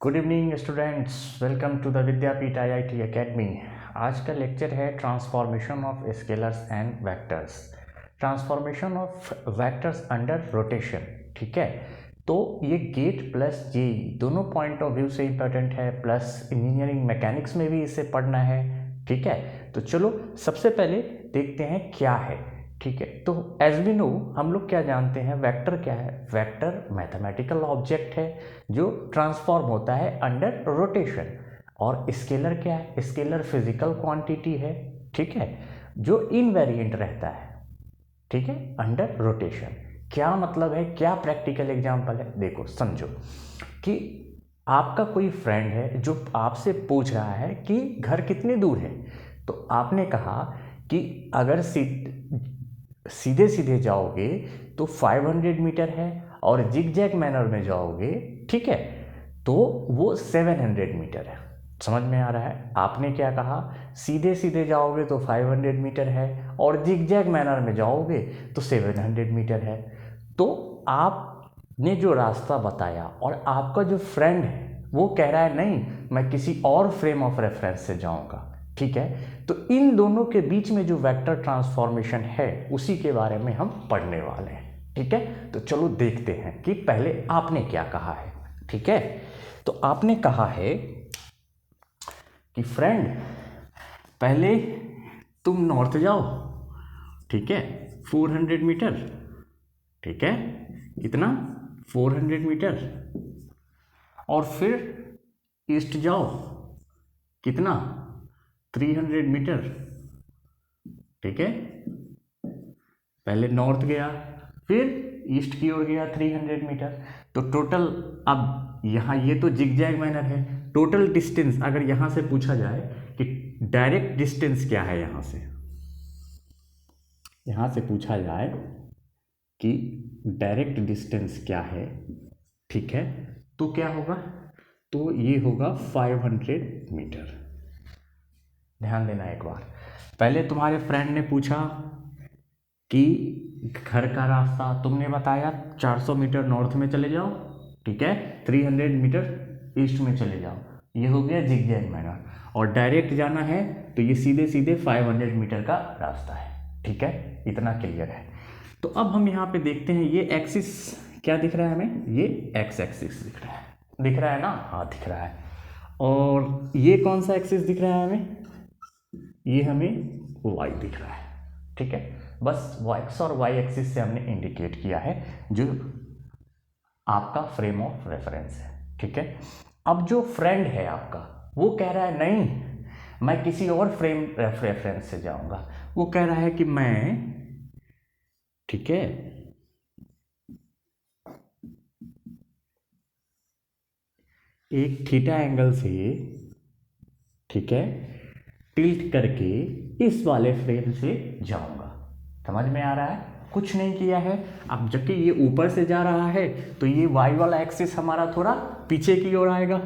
Good evening students, welcome to the Vidyapeeth IIT academy. आज का lecture है transformation of scalars and vectors. Transformation of vectors under rotation. ठीक है, तो ये गेट प्लस जे दोनों पॉइंट ऑफ व्यू से इंपॉर्टेंट है, प्लस इंजीनियरिंग मैकेनिक्स में भी इसे पढ़ना है। ठीक है, तो चलो सबसे पहले देखते हैं क्या है। ठीक है, तो एज वी नो हम लोग क्या जानते हैं, वेक्टर क्या है। वेक्टर मैथमेटिकल ऑब्जेक्ट है जो ट्रांसफॉर्म होता है अंडर रोटेशन। और स्केलर क्या है, स्केलर फिजिकल क्वांटिटी है। ठीक है, जो इनवेरिएंट रहता है। ठीक है, अंडर रोटेशन। क्या मतलब है, क्या प्रैक्टिकल एग्जांपल है, देखो समझो कि आपका कोई फ्रेंड है जो आपसे पूछ रहा है कि घर कितनी दूर है। तो आपने कहा कि अगर सीधे सीधे जाओगे तो 500 मीटर है, और जिग जैग मैनर में जाओगे, ठीक है, तो वो 700 मीटर है। समझ में आ रहा है। आपने क्या कहा, सीधे सीधे जाओगे तो 500 मीटर है, और जिग जैग मैनर में जाओगे तो 700 मीटर है। तो आपने जो रास्ता बताया और आपका जो फ्रेंड है वो कह रहा है नहीं, मैं किसी और फ्रेम ऑफ रेफरेंस से जाऊंगा। ठीक है, तो इन दोनों के बीच में जो वेक्टर ट्रांसफॉर्मेशन है उसी के बारे में हम पढ़ने वाले हैं। ठीक है, तो चलो देखते हैं कि पहले आपने क्या कहा है। ठीक है, तो आपने कहा है कि फ्रेंड पहले तुम नॉर्थ जाओ। ठीक है, 400 मीटर। ठीक है, इतना 400 मीटर, और फिर ईस्ट जाओ, कितना 300 मीटर। ठीक है, पहले नॉर्थ गया, फिर ईस्ट की ओर गया 300 मीटर। तो टोटल, अब यहाँ ये तो जिगजैग मैनर है, टोटल डिस्टेंस अगर यहाँ से पूछा जाए कि डायरेक्ट डिस्टेंस क्या है, यहाँ से पूछा जाए कि डायरेक्ट डिस्टेंस क्या है, ठीक है, तो क्या होगा, तो ये होगा 500 मीटर। ध्यान देना एक बार, पहले तुम्हारे फ्रेंड ने पूछा कि घर का रास्ता, तुमने बताया 400 मीटर नॉर्थ में चले जाओ। ठीक है, 300 मीटर ईस्ट में चले जाओ, ये हो गया जिगजैग मैनर। और डायरेक्ट जाना है तो ये सीधे सीधे 500 मीटर का रास्ता है। ठीक है, इतना क्लियर है। तो अब हम यहाँ पे देखते हैं, ये एक्सिस क्या दिख रहा है हमें, ये एक्स एक्सिस दिख रहा है ना, हाँ दिख रहा है। और ये कौन सा एक्सिस दिख रहा है हमें, ये हमें वाई दिख रहा है। ठीक है, बस एक्स और वाई एक्सिस से हमने इंडिकेट किया है जो आपका फ्रेम ऑफ रेफरेंस है। ठीक है, अब जो फ्रेंड है आपका वो कह रहा है नहीं, मैं किसी और फ्रेम रेफरेंस से जाऊंगा। वो कह रहा है कि मैं, ठीक है, एक थीटा एंगल से, ठीक है, टिल्ट करके इस वाले फ्रेम से जाऊंगा। समझ में आ रहा है, कुछ नहीं किया है। अब जबकि ये ऊपर से जा रहा है तो ये वाई वाला एक्सिस हमारा थोड़ा पीछे की ओर आएगा,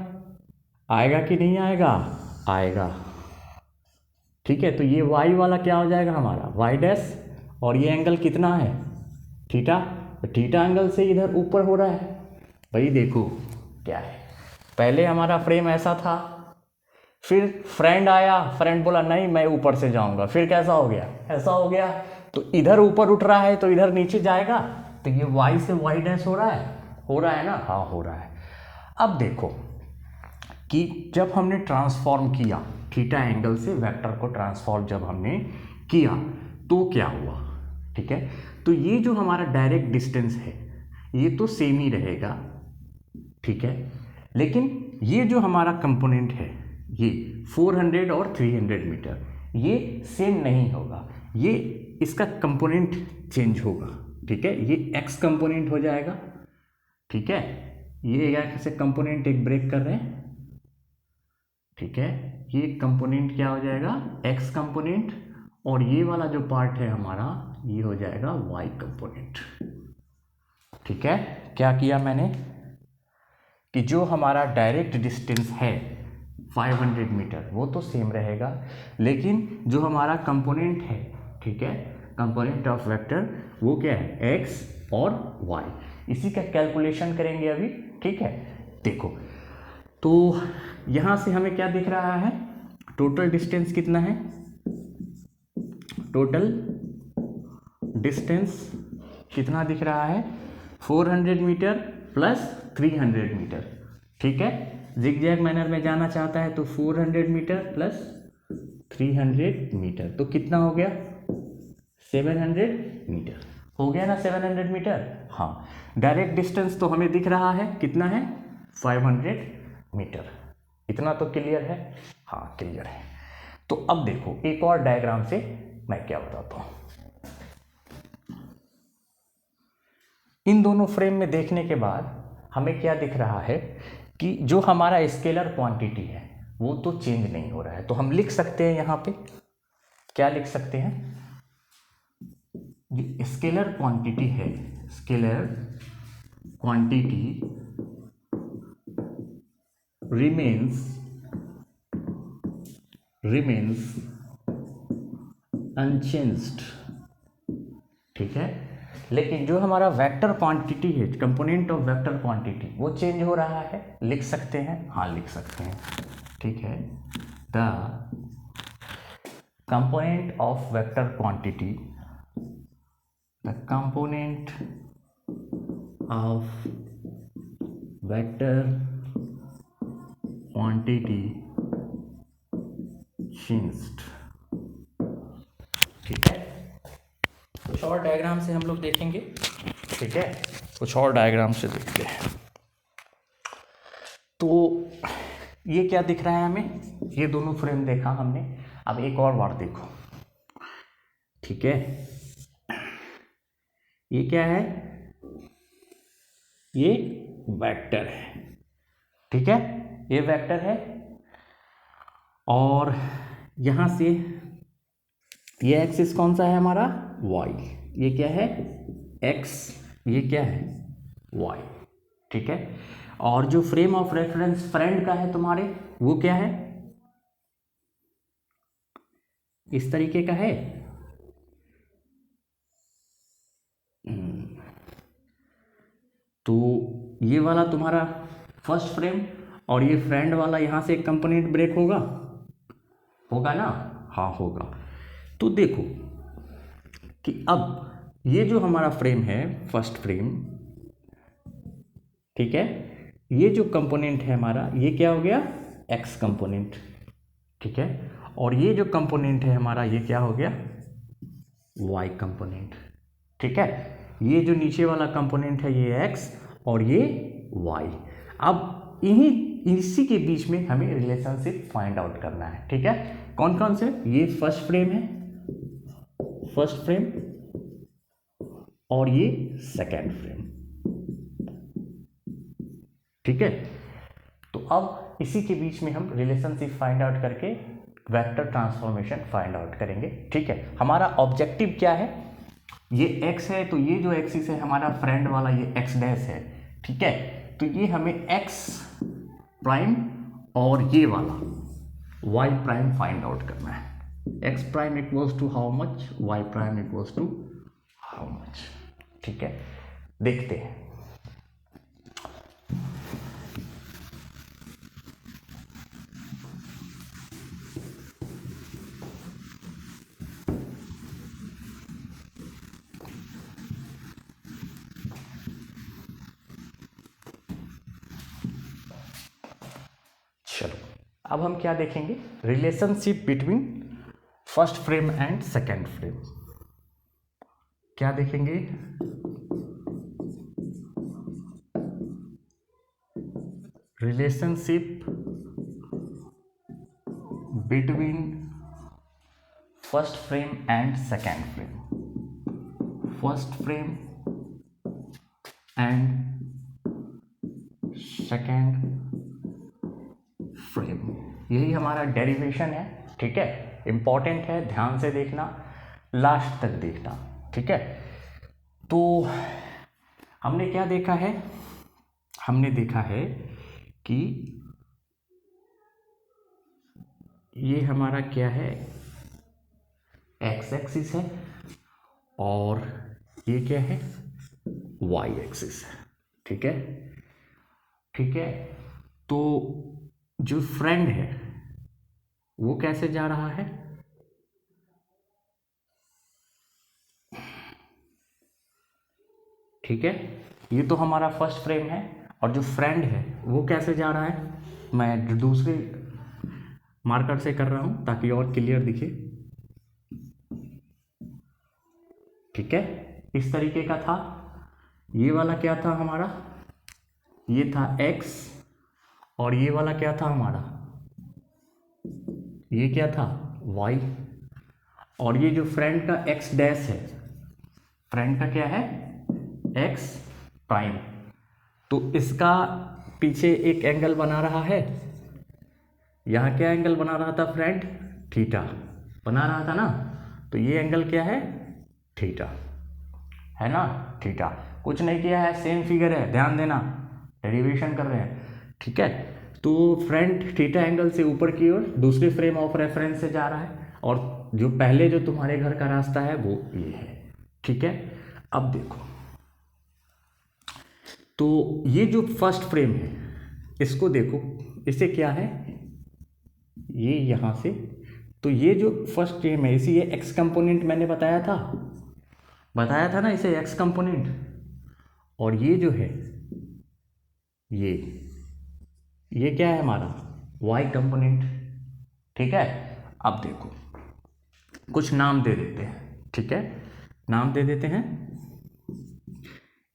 आएगा कि नहीं आएगा, आएगा। ठीक है, तो ये वाई वाला क्या हो जाएगा हमारा वाई डैश, और ये एंगल कितना है थीटा, तो थीटा एंगल से इधर ऊपर हो रहा है। भाई देखो क्या है, पहले हमारा फ्रेम ऐसा था, फिर फ्रेंड आया, फ्रेंड बोला नहीं मैं ऊपर से जाऊंगा, फिर कैसा हो गया, ऐसा हो गया। तो इधर ऊपर उठ रहा है तो इधर नीचे जाएगा, तो ये y से y डैश हो रहा है ना, हाँ हो रहा है। अब देखो कि जब हमने ट्रांसफॉर्म किया थीटा एंगल से वेक्टर को ट्रांसफॉर्म जब हमने किया तो क्या हुआ। ठीक है, तो ये जो हमारा डायरेक्ट डिस्टेंस है ये तो सेम ही रहेगा। ठीक है, लेकिन ये जो हमारा कंपोनेंट है ये 400 और 300 मीटर ये सेम नहीं होगा, ये इसका कंपोनेंट चेंज होगा। ठीक है, ये एक्स कंपोनेंट हो जाएगा। ठीक है, ये कैसे कंपोनेंट एक ब्रेक कर रहे हैं। ठीक है, ये कंपोनेंट क्या हो जाएगा, एक्स कंपोनेंट, और ये वाला जो पार्ट है हमारा ये हो जाएगा वाई कंपोनेंट। ठीक है, क्या किया मैंने कि जो हमारा डायरेक्ट डिस्टेंस है 500 मीटर वो तो सेम रहेगा, लेकिन जो हमारा कंपोनेंट है, ठीक है, कंपोनेंट ऑफ वेक्टर वो क्या है, एक्स और वाई, इसी का कैलकुलेशन करेंगे अभी। ठीक है, देखो तो यहाँ से हमें क्या दिख रहा है, टोटल डिस्टेंस कितना है, टोटल डिस्टेंस कितना दिख रहा है, 400 मीटर प्लस 300 मीटर। ठीक है, जिगजैग मैनर में जाना चाहता है तो 400 मीटर प्लस 300 मीटर, तो कितना हो गया, 700 मीटर हो गया ना, 700 मीटर। हाँ, डायरेक्ट डिस्टेंस तो हमें दिख रहा है कितना है, 500 मीटर। इतना तो क्लियर है, हाँ क्लियर है। तो अब देखो एक और डायग्राम से मैं क्या बताता हूँ। इन दोनों फ्रेम में देखने के बाद हमें क्या दिख रहा है कि जो हमारा स्केलर क्वांटिटी है वो तो चेंज नहीं हो रहा है, तो हम लिख सकते हैं यहाँ पे, क्या लिख सकते हैं, जो स्केलर क्वांटिटी है, स्केलर क्वांटिटी remains अनचेंज्ड। ठीक है, लेकिन जो हमारा वेक्टर क्वांटिटी है, कंपोनेंट ऑफ वेक्टर क्वांटिटी, वो चेंज हो रहा है, लिख सकते हैं, हाँ लिख सकते हैं। ठीक है, the component of vector quantity, the component of vector quantity changed. ठीक है, कुछ और डायग्राम से हम लोग देखेंगे। ठीक है, कुछ और डायग्राम से देखते हैं। तो ये क्या दिख रहा है हमें, ये दोनों फ्रेम देखा हमने, अब एक और बार देखो। ठीक है, ये क्या है, ये वेक्टर है। ठीक है, ये वेक्टर है, और यहां से ये एक्सिस कौन सा है हमारा, y, ये क्या है x, ये क्या है y। ठीक है, और जो फ्रेम ऑफ रेफरेंस फ्रेंड का है तुम्हारे, वो क्या है, इस तरीके का है। तो ये वाला तुम्हारा फर्स्ट फ्रेम, और ये फ्रेंड वाला यहां से एक कंपोनेंट ब्रेक होगा, होगा ना, हाँ होगा। तो देखो कि अब ये जो हमारा फ्रेम है, फर्स्ट फ्रेम, ठीक है, ये जो कंपोनेंट है हमारा, ये क्या हो गया, एक्स कंपोनेंट। ठीक है, और ये जो कंपोनेंट है हमारा, ये क्या हो गया, वाई कंपोनेंट। ठीक है, ये जो नीचे वाला कंपोनेंट है ये एक्स और ये वाई। अब इसी के बीच में हमें रिलेशनशिप फाइंड आउट करना है। ठीक है, कौन कौन से, ये फर्स्ट फ्रेम है, फर्स्ट फ्रेम, और ये सेकेंड फ्रेम। ठीक है, तो अब इसी के बीच में हम रिलेशनशिप फाइंड आउट करके वेक्टर ट्रांसफॉर्मेशन फाइंड आउट करेंगे। ठीक है, हमारा ऑब्जेक्टिव क्या है, ये x है, तो ये जो एक्सिस है हमारा फ्रेंड वाला, ये x डैश है। ठीक है, तो ये हमें x प्राइम और ये वाला y प्राइम फाइंड आउट करना है। x prime equals to how much, y prime equals to how much. ठीक है, देखते हैं। चलो, अब हम क्या देखेंगे, relationship between first frame and second frame. क्या देखेंगे, relationship between first frame and second frame, first frame and second frame, यही हमारा डेरिवेशन है। ठीक है, इंपॉर्टेंट है, ध्यान से देखना, लास्ट तक देखना। ठीक है, तो हमने क्या देखा है, हमने देखा है कि ये हमारा क्या है, एक्स एक्सिस है, और ये क्या है, वाई एक्सिस है। ठीक है, ठीक है, तो जो फ्रेंड है वो कैसे जा रहा है, ठीक है। ये तो हमारा फर्स्ट फ्रेम है, और जो फ्रेंड है वो कैसे जा रहा है, मैं दूसरे मार्कर से कर रहा हूं ताकि और क्लियर दिखे, ठीक है। इस तरीके का था। ये वाला क्या था हमारा, ये था x, और ये वाला क्या था हमारा, ये क्या था y, और ये जो फ्रेंड का x डैश है, फ्रेंड का क्या है x प्राइम, तो इसका पीछे एक एंगल बना रहा है। यहाँ क्या एंगल बना रहा था फ्रेंड, थीटा बना रहा था ना, तो ये एंगल क्या है, थीटा है ना, थीटा। कुछ नहीं किया है, सेम फिगर है, ध्यान देना, डेरिवेशन कर रहे हैं, ठीक है। तो फ्रंट थीटा एंगल से ऊपर की ओर दूसरे फ्रेम ऑफ रेफरेंस से जा रहा है, और जो पहले जो तुम्हारे घर का रास्ता है वो ये है, ठीक है। अब देखो, तो ये जो फर्स्ट फ्रेम है इसको देखो, इसे क्या है, ये यहाँ से, तो ये जो फर्स्ट फ्रेम है इसी ये एक्स कंपोनेंट मैंने बताया था ना इसे एक्स कंपोनेंट, और ये जो है ये क्या है हमारा वाई कंपोनेंट, ठीक है। अब देखो कुछ नाम दे देते हैं, ठीक है, नाम दे देते हैं,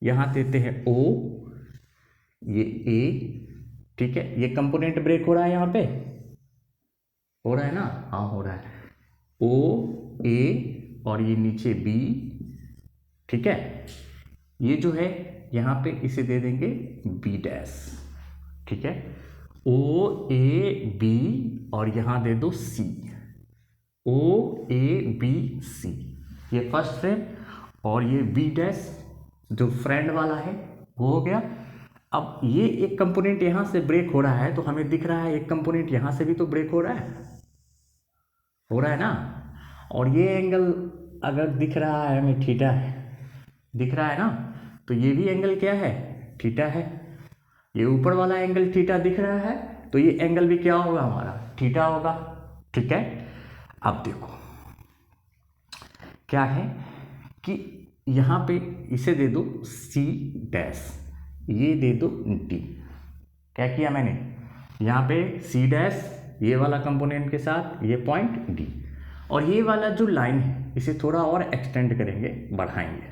यहां देते हैं ओ, ये ए, ठीक है। ये कंपोनेंट ब्रेक हो रहा है, यहां पे हो रहा है ना, हाँ हो रहा है, ओ ए, और ये नीचे बी, ठीक है। ये जो है यहाँ पे इसे दे देंगे बी डैश, ठीक है, ओ ए बी, और यहाँ दे दो सी, ओ ए बी सी, ये फर्स्ट फ्रेम, और ये बी डैश जो फ्रेंड वाला है वो हो गया। अब ये एक कंपोनेंट यहाँ से ब्रेक हो रहा है, तो हमें दिख रहा है एक कंपोनेंट यहाँ से भी तो ब्रेक हो रहा है ना, और ये एंगल अगर दिख रहा है हमें थीटा है, दिख रहा है ना, तो ये भी एंगल क्या है, थीटा है। ये ऊपर वाला एंगल थीटा दिख रहा है, तो ये एंगल भी क्या होगा हमारा, थीटा होगा, ठीक है। अब देखो क्या है कि यहाँ पे इसे दे दो सी डैश, ये दे दो डी, क्या किया मैंने, यहाँ पे सी डैश ये वाला कंपोनेंट के साथ ये पॉइंट डी, और ये वाला जो लाइन है इसे थोड़ा और एक्सटेंड करेंगे, बढ़ाएंगे,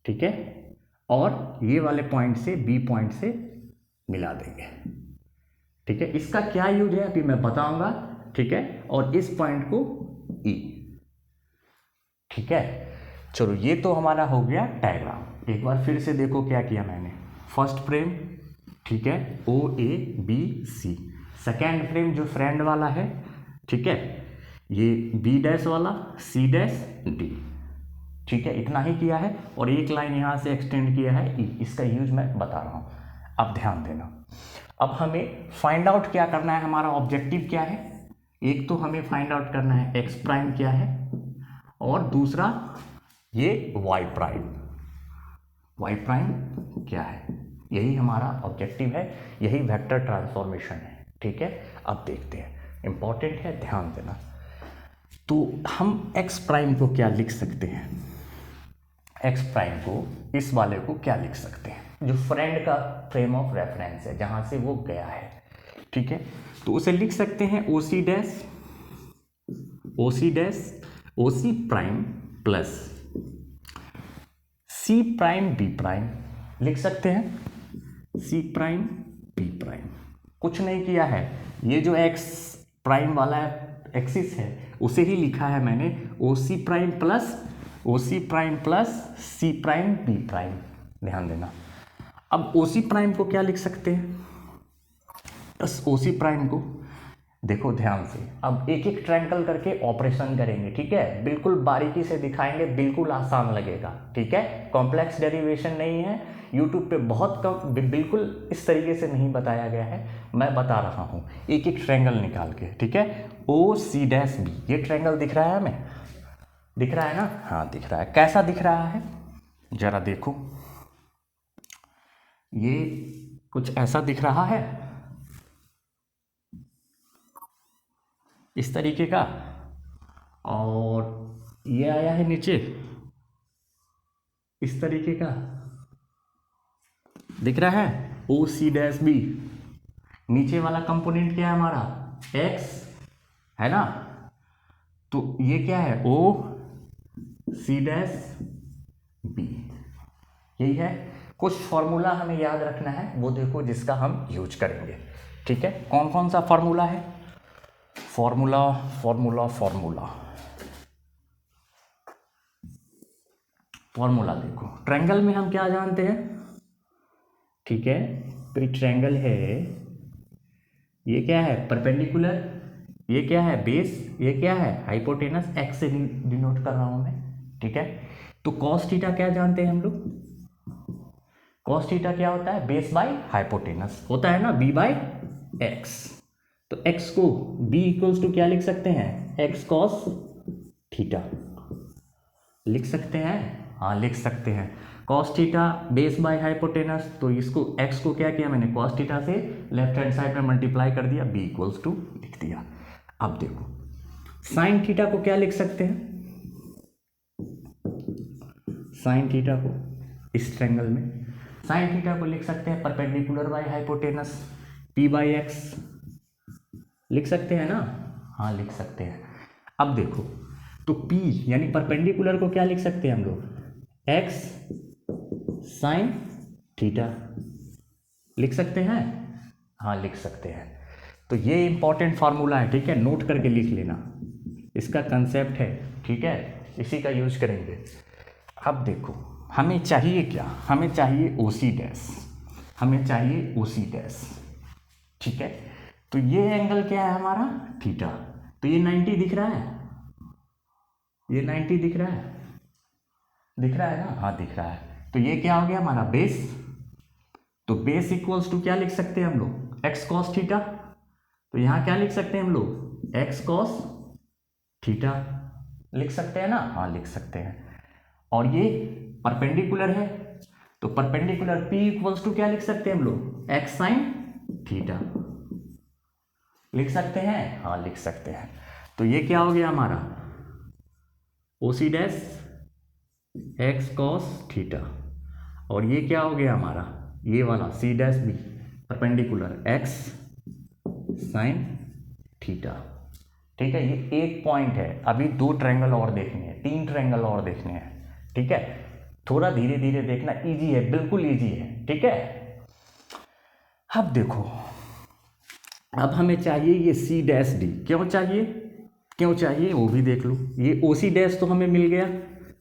ठीक है, और ये वाले पॉइंट से बी पॉइंट से मिला देंगे, ठीक है। इसका क्या यूज है अभी मैं बताऊंगा, ठीक है, और इस पॉइंट को ई, ठीक है। चलो ये तो हमारा हो गया डायग्राम। एक बार फिर से देखो क्या किया मैंने, फर्स्ट फ्रेम, ठीक है, O A B C, second frame जो फ्रेंड वाला है, ठीक है, ये बी डैश वाला, सी डैश डी, ठीक है, इतना ही किया है, और एक लाइन यहाँ से एक्सटेंड किया है ई, इसका यूज मैं बता रहा हूँ। अब ध्यान देना, अब हमें फाइंड आउट क्या करना है, हमारा ऑब्जेक्टिव क्या है, एक तो हमें फाइंड आउट करना है एक्स प्राइम क्या है, और दूसरा ये वाई प्राइम क्या है, यही हमारा ऑब्जेक्टिव है, यही वेक्टर ट्रांसफॉर्मेशन है, ठीक है। अब देखते हैं, इंपॉर्टेंट है, ध्यान देना। तो हम एक्स प्राइम को क्या लिख सकते हैं, एक्स प्राइम को, इस वाले को क्या लिख सकते हैं, जो फ्रेंड का फ्रेम ऑफ रेफरेंस है जहां से वो गया है, ठीक है, तो उसे लिख सकते हैं ओ सी प्राइम प्लस सी प्राइम बी प्राइम, लिख सकते हैं सी प्राइम बी प्राइम। कुछ नहीं किया है, ये जो एक्स प्राइम वाला एक्सिस है उसे ही लिखा है मैंने, ओ सी प्राइम प्लस सी प्राइम बी प्राइम, ध्यान देना। अब ओ सी प्राइम को क्या लिख सकते हैं, बस ओ सी प्राइम को देखो ध्यान से, अब एक एक ट्रायंगल करके ऑपरेशन करेंगे, ठीक है, बिल्कुल बारीकी से दिखाएंगे, बिल्कुल आसान लगेगा, ठीक है, कॉम्प्लेक्स डेरिवेशन नहीं है, यूट्यूब पे बहुत कम, बिल्कुल इस तरीके से नहीं बताया गया है, मैं बता रहा हूँ एक एक ट्रायंगल निकाल के, ठीक है। ओ सी डैश बी, ये ट्रायंगल दिख रहा है हमें, दिख रहा है ना, हाँ दिख रहा है, कैसा दिख रहा है जरा देखो, ये कुछ ऐसा दिख रहा है, इस तरीके का, और ये आया है नीचे इस तरीके का, दिख रहा है ओ सी डैश बी। नीचे वाला कंपोनेंट क्या है हमारा, एक्स है ना, तो ये क्या है ओ सी डैश बी, यही है। कुछ फॉर्मूला हमें याद रखना है, वो देखो जिसका हम यूज करेंगे, ठीक है। कौन कौन सा फॉर्मूला है, फॉर्मूला फॉर्मूला फॉर्मूला फॉर्मूला देखो, ट्रायंगल में हम क्या जानते हैं, ठीक है। कोई ट्रायंगल है, ये क्या है परपेंडिकुलर, ये क्या है बेस, ये क्या है हाइपोटेनस, एक्स से डिनोट कर रहा हूं मैं, ठीक है। तो कॉस थीटा क्या जानते हैं हम लोग, कॉस थीटा क्या होता है, बेस बाय हाइपोटेनस होता है ना, बी बाय एक्स। तो एक्स को बी इक्वल्स टू क्या लिख सकते हैं, एक्स कॉस थीटा लिख सकते हैं, हाँ लिख सकते हैं। Cos theta base by hypotenuse, तो इसको एक्स को क्या किया मैंने, कॉस थीटा से लेफ्ट हैंड साइड में मल्टीप्लाई कर दिया, बी इक्वल्स टू लिख दिया। अब देखो साइन थीटा को क्या लिख सकते हैं, साइन थीटा को इस ट्रायंगल में साइन थीटा को लिख सकते हैं perpendicular by hypotenuse, P by x लिख सकते हैं ना, हाँ लिख सकते हैं। अब देखो तो P यानी परपेंडिकुलर को क्या लिख सकते हैं हम लोग, x साइन थीटा लिख सकते हैं, हाँ लिख सकते हैं। तो ये इंपॉर्टेंट फार्मूला है, ठीक है, नोट करके लिख लेना, इसका कंसेप्ट है, ठीक है, इसी का यूज करेंगे। अब देखो हमें चाहिए क्या, हमें चाहिए ओ सी डैश, हमें चाहिए ओ सी डैश, ठीक है। तो ये एंगल क्या है हमारा थीटा, तो ये 90 दिख रहा है, ये 90 दिख रहा है, दिख रहा है ना, हाँ दिख रहा है। तो ये क्या हो गया हमारा बेस, तो बेस इक्वल्स टू क्या लिख सकते हैं हम लोग, एक्स कॉस थीटा, तो यहां क्या लिख सकते हैं हम लोग, एक्स कॉस थीटा लिख सकते हैं ना, हाँ लिख सकते हैं। और ये परपेंडिकुलर है, तो परपेंडिकुलर P इक्वल्स टू क्या लिख सकते हैं हम लोग, एक्स साइन थीटा लिख सकते हैं, हाँ लिख सकते हैं। तो ये क्या हो गया हमारा O C dash X cos theta, और ये क्या हो गया हमारा ये वाला C dash B perpendicular X sine theta, ठीक है। ये एक पॉइंट है, अभी 2 ट्रायंगल और देखने हैं, 3 ट्रायंगल और देखने हैं, ठीक है। थोड़ा धीरे धीरे देखना, इजी है, बिल्कुल इजी है, ठीक है। अब देखो अब हमें चाहिए ये सी डैश डी, क्यों चाहिए, क्यों चाहिए वो भी देख लो। ये ओ सी डैश तो हमें मिल गया,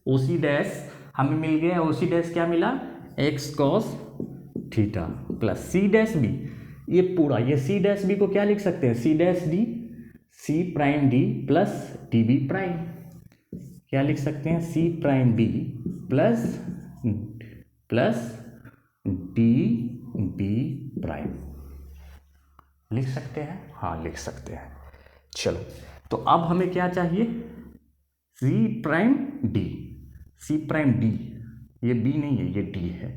ओ सी डैश हमें मिल गया, ओ सी डैश क्या मिला, x cos theta plus C dash B, ये पूरा, ये सी डैश बी को क्या लिख सकते हैं, C dash D, C prime D plus D B prime, क्या लिख सकते हैं, C prime B plus plus D B prime लिख सकते हैं, हाँ लिख सकते हैं। चलो तो अब हमें क्या चाहिए, सी prime D, C prime D, ये बी नहीं है ये डी है,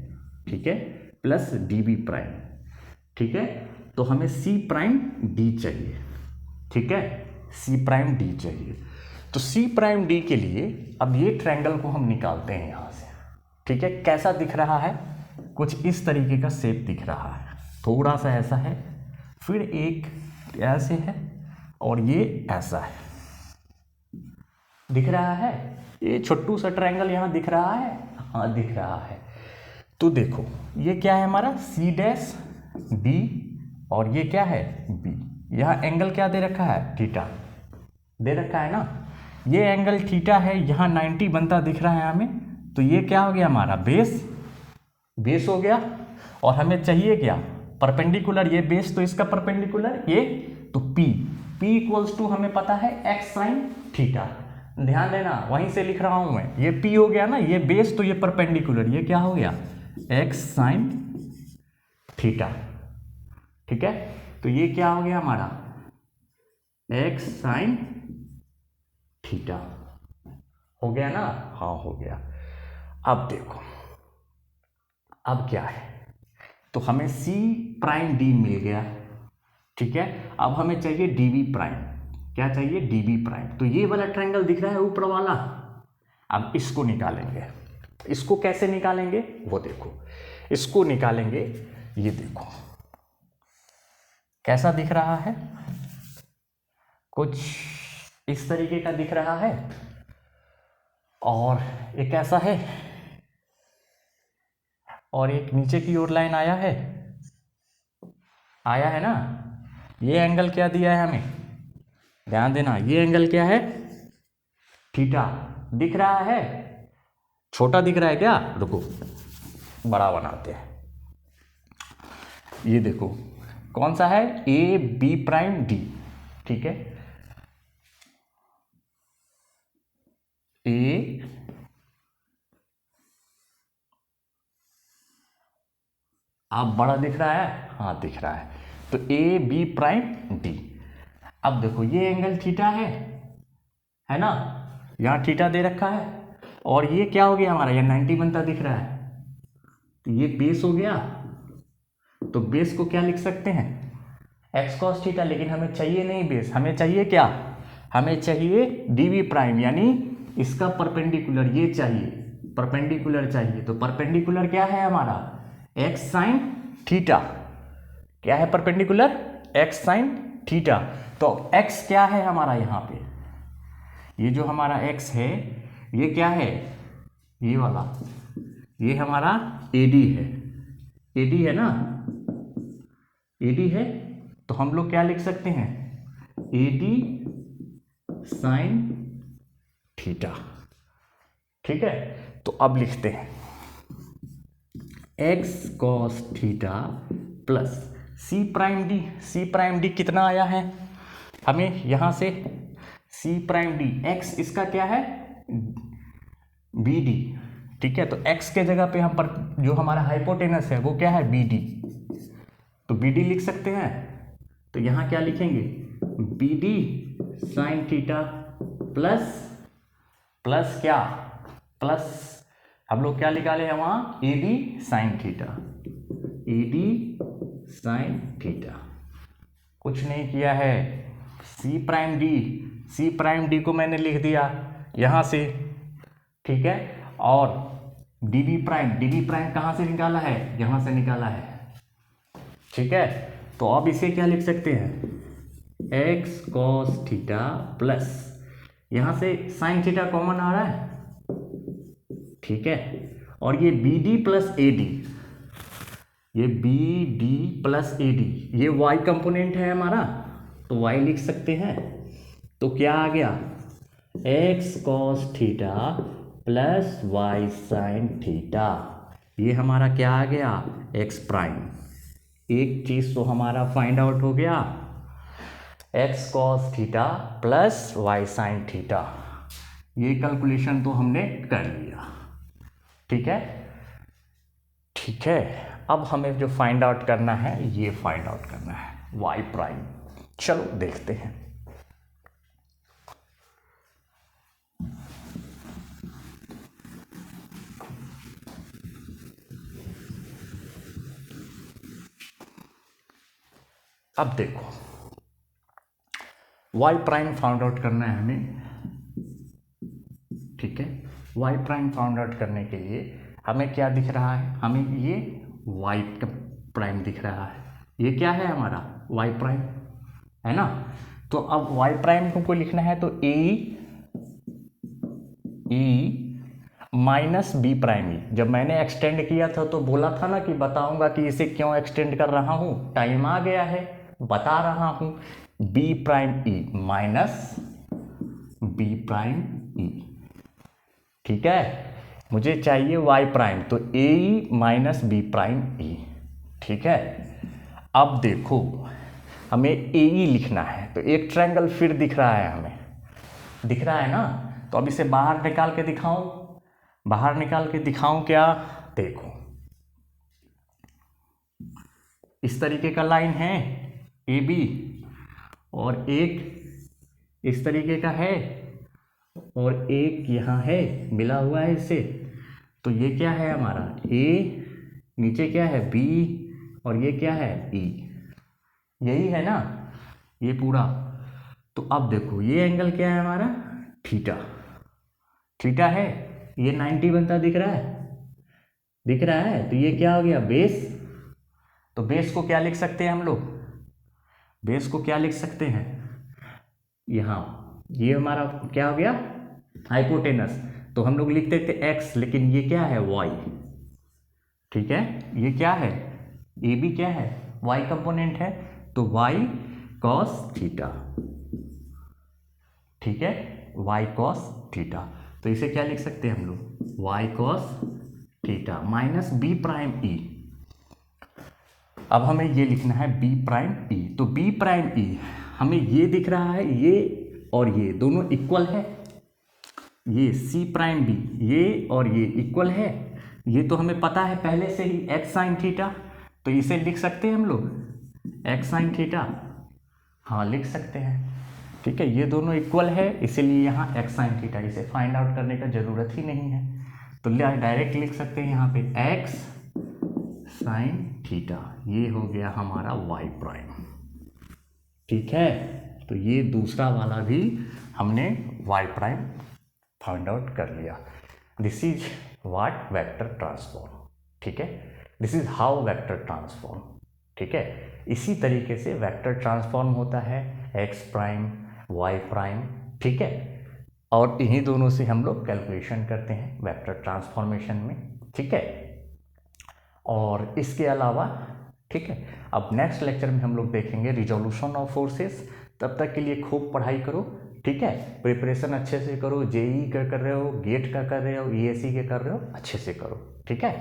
ठीक है, प्लस डी बी प्राइम, ठीक है। तो हमें सी प्राइम डी चाहिए, ठीक है, सी प्राइम डी चाहिए। तो सी प्राइम डी के लिए अब ये ट्रायंगल को हम निकालते हैं यहां से, ठीक है। कैसा दिख रहा है, कुछ इस तरीके का शेप दिख रहा है, थोड़ा सा ऐसा है, फिर एक ऐसे है, और ये ऐसा है, दिख रहा है, ये छोटू सा ट्रायंगल यहां दिख रहा है, हाँ दिख रहा है। तो देखो ये क्या है हमारा सी डैश डी, और ये क्या है बी, यहाँ एंगल क्या दे रखा है, थीटा दे रखा है ना, ये एंगल थीटा है, यहाँ 90 बनता दिख रहा है हमें। तो ये क्या हो गया हमारा बेस, बेस हो गया, और हमें चाहिए क्या परपेंडिकुलर, ये बेस तो इसका परपेंडिकुलर ये, तो P इक्वल्स टू हमें पता है एक्स साइन थीटा, ध्यान देना वहीं से लिख रहा हूं मैं, ये P हो गया ना, ये बेस तो ये परपेंडिकुलर, ये क्या हो गया एक्स साइन थीटा, ठीक है। तो ये क्या हो गया हमारा एक्स साइन थीटा, हो गया ना, हाँ हो गया। अब देखो अब क्या है, तो हमें सी प्राइम डी मिल गया, ठीक है। अब हमें चाहिए डी बी प्राइम, क्या चाहिए, डी बी प्राइम। तो ये वाला ट्रायंगल दिख रहा है ऊपर वाला, अब इसको निकालेंगे। इसको कैसे निकालेंगे वो देखो, इसको निकालेंगे, ये देखो कैसा दिख रहा है, कुछ इस तरीके का दिख रहा है, और एक ऐसा है, और एक नीचे की ओर लाइन आया है ना। ये एंगल क्या दिया है हमें, ध्यान देना, ये एंगल क्या है, थीटा दिख रहा है, छोटा दिख रहा है क्या, रुको बड़ा बनाते हैं। ये देखो कौन सा है, ए बी प्राइम डी, ठीक है, ए आप बड़ा दिख रहा है, हाँ दिख रहा है, तो ए बी प्राइम डी। अब देखो ये एंगल थीटा है ना, यहाँ थीटा दे रखा है, और ये क्या हो गया हमारा, ये 90 बनता दिख रहा है, तो ये बेस हो गया। तो बेस को क्या लिख सकते हैं, एक्स कॉस थीटा, लेकिन हमें चाहिए नहीं बेस, हमें चाहिए क्या, हमें चाहिए डी वी प्राइम, यानी इसका परपेंडिकुलर, ये चाहिए परपेंडिकुलर चाहिए। तो परपेंडिकुलर क्या है हमारा, एक्स साइन थीटा, क्या है परपेंडिकुलर, एक्स साइन थीटा। तो एक्स क्या है हमारा यहाँ पे, ये जो हमारा एक्स है ये क्या है, ये वाला, ये हमारा एडी है, एडी है ना, एडी है, तो हम लोग क्या लिख सकते हैं, एडी साइन थीटा, ठीक है। तो अब लिखते हैं एक्स कॉस थीटा प्लस सी prime D, C prime D कितना आया है हमें यहाँ से, सी प्राइम डी, एक्स इसका क्या है बी डी, ठीक है। तो एक्स के जगह पे हम पर जो हमारा हाइपोटेनस है वो क्या है बी डी, तो बी डी लिख सकते हैं। तो यहाँ क्या लिखेंगे, B D sine theta plus, plus क्या, प्लस हम लोग क्या निकाले हैं वहाँ, A D sine theta, A D sine theta, कुछ नहीं किया है, C prime D, C prime D को मैंने लिख दिया यहाँ से, ठीक है। और D B prime, D B prime कहाँ से निकाला है, यहाँ से निकाला है, ठीक है। तो अब इसे क्या लिख सकते हैं, एक्स कॉस थीटा प्लस, यहाँ से साइन थीटा कॉमन आ रहा है, ठीक है, और ये B D plus A D, ये B D plus A D, ये वाई कंपोनेंट है हमारा, तो वाई लिख सकते हैं। तो क्या आ गया, x cos theta plus y sine theta, ये हमारा क्या आ गया, एक्स प्राइम। एक चीज तो हमारा फाइंड आउट हो गया, x cos theta plus y sine theta, ये कैलकुलेशन तो हमने कर लिया, ठीक है, ठीक है। अब हमें जो फाइंड आउट करना है, ये फाइंड आउट करना है वाई प्राइम, चलो देखते हैं। अब देखो वाई प्राइम फाउंड आउट करना है हमें, ठीक है। वाई प्राइम फाउंड आउट करने के लिए हमें क्या दिख रहा है, हमें ये वाई प्राइम दिख रहा है, ये क्या है हमारा वाई प्राइम, है ना। तो अब वाई प्राइम को लिखना है, तो ए माइनस बी प्राइम ई, जब मैंने एक्सटेंड किया था तो बोला था ना कि बताऊंगा कि इसे क्यों एक्सटेंड कर रहा हूं, टाइम आ गया है, बता रहा हूं, B prime E minus B prime ई, ठीक है। मुझे चाहिए वाई प्राइम, तो ए ई माइनस बी प्राइम ई, ठीक है। अब देखो हमें ए ई लिखना है, तो एक ट्रायंगल फिर दिख रहा है हमें, दिख रहा है ना। तो अब इसे बाहर निकाल के दिखाऊं, बाहर निकाल के दिखाऊं क्या, देखो इस तरीके का लाइन है ए बी, और एक इस तरीके का है, और एक यहाँ है मिला हुआ है इससे। तो ये क्या है हमारा ए, नीचे क्या है बी, और ये क्या है ई, यही है ना ये पूरा। तो अब देखो ये एंगल क्या है हमारा, थीटा। थीटा है, ये 90 बनता दिख रहा है, दिख रहा है। तो ये क्या हो गया, बेस। तो बेस को क्या लिख सकते हैं हम लोग, बेस को क्या लिख सकते हैं, यहाँ ये हमारा क्या हो गया, हाइपोटेनस। तो हम लोग लिखते थे एक्स, लेकिन ये क्या है, वाई। ठीक है, ये क्या है, ए बी क्या है, वाई कंपोनेंट है। तो वाई कॉस थीटा, ठीक है, वाई कॉस थीटा। तो इसे क्या लिख सकते हैं हम लोग, Y cos theta minus B prime E. अब हमें ये लिखना है बी प्राइम ई। तो बी प्राइम ई हमें ये दिख रहा है, ये और ये दोनों इक्वल है, ये सी प्राइम बी ये और ये इक्वल है। ये तो हमें पता है पहले से ही, एक्स साइन थीटा। तो इसे लिख सकते हैं हम लोग एक्स साइन थीटा, हाँ लिख सकते हैं। ठीक है, ये दोनों इक्वल है, इसीलिए यहाँ एक्स साइन थीटा, इसे फाइंड आउट करने का ज़रूरत ही नहीं है। तो डायरेक्ट लिख सकते हैं यहाँ पे एक्स साइन थीटा, ये हो गया हमारा वाई प्राइम। ठीक है, तो ये दूसरा वाला भी हमने वाई प्राइम फाइंड आउट कर लिया। This is what vector transform. ठीक है, this is how vector transform. ठीक है, इसी तरीके से वेक्टर ट्रांसफॉर्म होता है, एक्स प्राइम वाई प्राइम। ठीक है, और इन्हीं दोनों से हम लोग कैलकुलेशन करते हैं वेक्टर ट्रांसफॉर्मेशन में। ठीक है, और इसके अलावा ठीक है, अब नेक्स्ट लेक्चर में हम लोग देखेंगे रिजोल्यूशन ऑफ फोर्सेस। तब तक के लिए खूब पढ़ाई करो। ठीक है, प्रिपरेशन अच्छे से करो, जेई का कर रहे हो, गेट का कर रहे हो, ईएससी के कर रहे हो, अच्छे से करो। ठीक है।